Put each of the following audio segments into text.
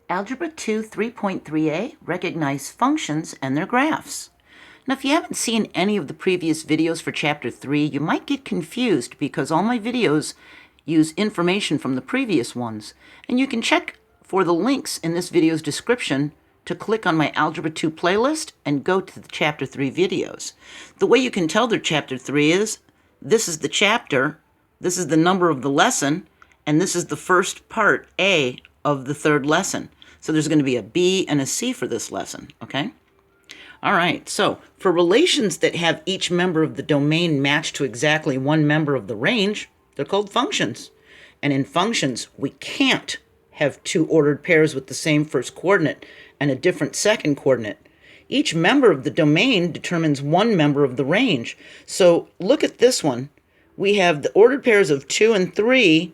Algebra II 3.3a, recognize functions and their graphs. Now, if you haven't seen any of the previous videos for Chapter 3, you might get confused because all my videos use information from the previous ones. And you can check for the links in this video's description to click on my Algebra 2 playlist and go to the Chapter 3 videos. The way you can tell they're Chapter 3 is, this is the chapter, this is the number of the lesson, and this is the first part, A, of the third lesson. So there's going to be a B and a C for this lesson, okay? All right, so for relations that have each member of the domain matched to exactly one member of the range, they're called functions. And in functions, we can't have two ordered pairs with the same first coordinate and a different second coordinate. Each member of the domain determines one member of the range. So look at this one. We have the ordered pairs of 2 and 3,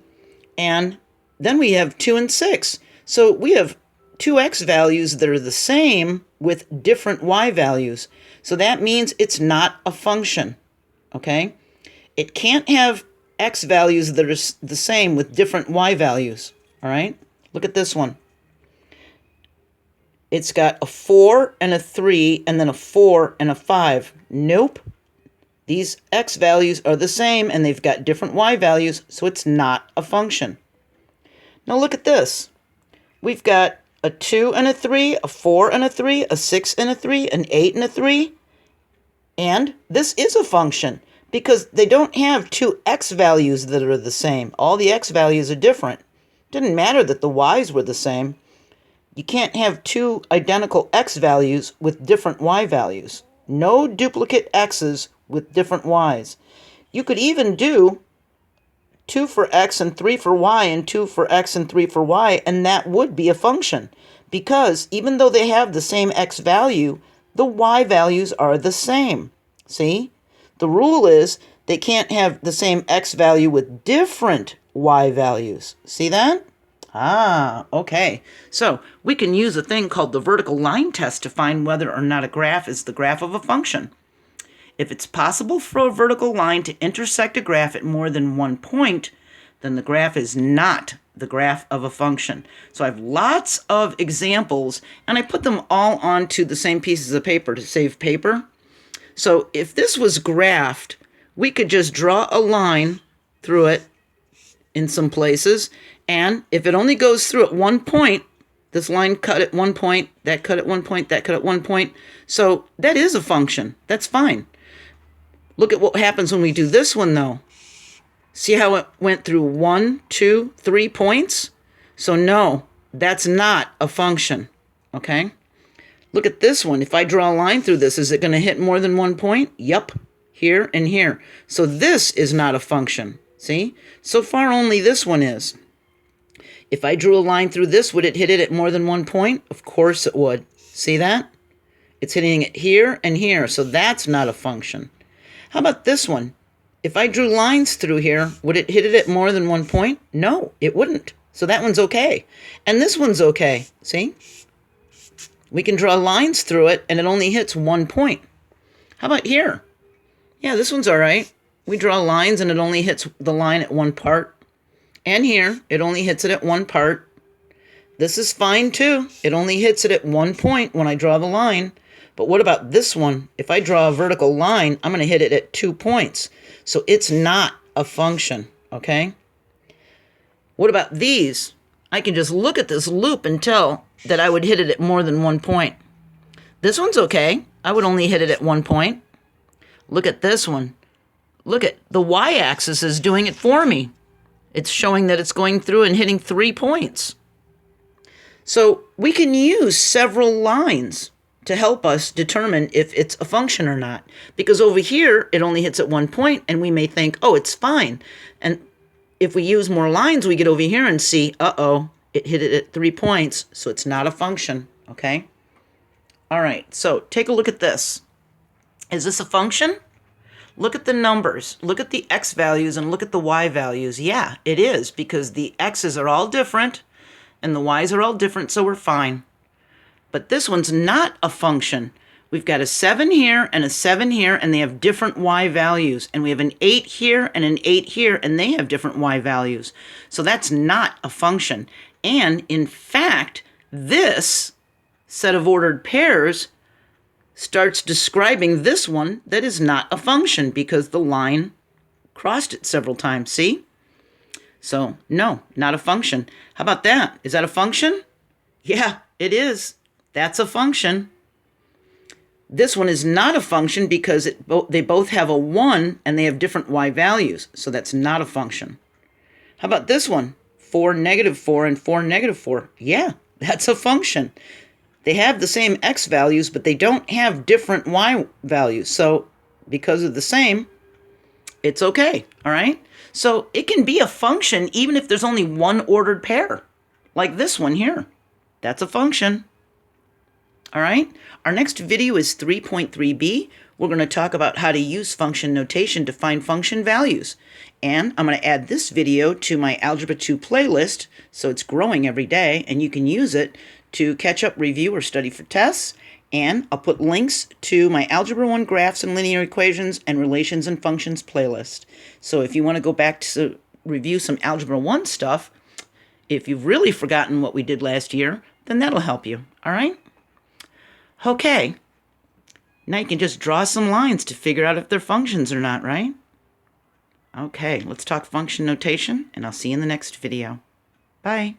and then we have 2 and 6. So we have two x values that are the same with different y values. So that means it's not a function, okay? It can't have x values that are the same with different y values, all right? Look at this one. It's got a 4 and a 3 and then a 4 and a 5. Nope. These x values are the same and they've got different y values, so it's not a function. Now look at this. We've got a 2 and a 3, a 4 and a 3, a 6 and a 3, an 8 and a 3. And this is a function because they don't have two x values that are the same. All the x values are different. It didn't matter that the y's were the same. You can't have two identical x values with different y values. No duplicate x's with different y's. You could even do 2 for x and 3 for y and 2 for x and 3 for y, and that would be a function. Because even though they have the same x value, the y values are the same. See? The rule is they can't have the same x value with different y values. See that? Ah, okay. So we can use a thing called the vertical line test to find whether or not a graph is the graph of a function. If it's possible for a vertical line to intersect a graph at more than one point, then the graph is not the graph of a function. So I have lots of examples, and I put them all onto the same pieces of paper to save paper. So if this was graphed, we could just draw a line through it in some places, and if it only goes through at one point, this line cut at one point, that cut at one point, that cut at one point, so that is a function. That's fine. Look at what happens when we do this one, though. See how it went through 1, 2, 3 points? So no, that's not a function, okay? Look at this one. If I draw a line through this, is it going to hit more than one point? Yup, here and here. So this is not a function, see? So far, only this one is. If I drew a line through this, would it hit it at more than one point? Of course it would. See that? It's hitting it here and here, so that's not a function. How about this one? If I drew lines through here, would it hit it at more than one point? No, it wouldn't. So that one's okay. And this one's okay. See? We can draw lines through it, and it only hits one point. How about here? Yeah, this one's all right. We draw lines, and it only hits the line at one part. And here, it only hits it at one part. This is fine, too. It only hits it at one point when I draw the line. But what about this one? If I draw a vertical line, I'm going to hit it at 2 points. So it's not a function, okay? What about these? I can just look at this loop and tell that I would hit it at more than one point. This one's okay. I would only hit it at one point. Look at this one. Look at the y-axis is doing it for me. It's showing that it's going through and hitting 3 points. So we can use several lines to help us determine if it's a function or not. Because over here, it only hits at one point, and we may think, oh, it's fine. And if we use more lines, we get over here and see, uh-oh, it hit it at 3 points, so it's not a function, okay? All right, so take a look at this. Is this a function? Look at the numbers. Look at the x values and look at the y values. Yeah, it is, because the x's are all different, and the y's are all different, so we're fine. But this one's not a function. We've got a 7 here and a 7 here, and they have different y values. And we have an 8 here and an 8 here, and they have different y values. So that's not a function. And in fact, this set of ordered pairs starts describing this one that is not a function because the line crossed it several times, see? So, no, not a function. How about that? Is that a function? Yeah, it is. That's a function. This one is not a function because they both have a 1 and they have different y values, so that's not a function. How about this one? 4, -4, and 4, -4. Yeah, that's a function. They have the same x values, but they don't have different y values. So because of the same, it's okay, all right? So it can be a function even if there's only one ordered pair, like this one here. That's a function. All right? Our next video is 3.3b. We're going to talk about how to use function notation to find function values. And I'm going to add this video to my Algebra 2 playlist, so it's growing every day, and you can use it to catch up, review, or study for tests. And I'll put links to my Algebra 1 graphs and linear equations and relations and functions playlist. So if you want to go back to review some Algebra 1 stuff, if you've really forgotten what we did last year, then that'll help you, all right? Okay, now you can just draw some lines to figure out if they're functions or not, right? Okay, let's talk function notation, and I'll see you in the next video. Bye.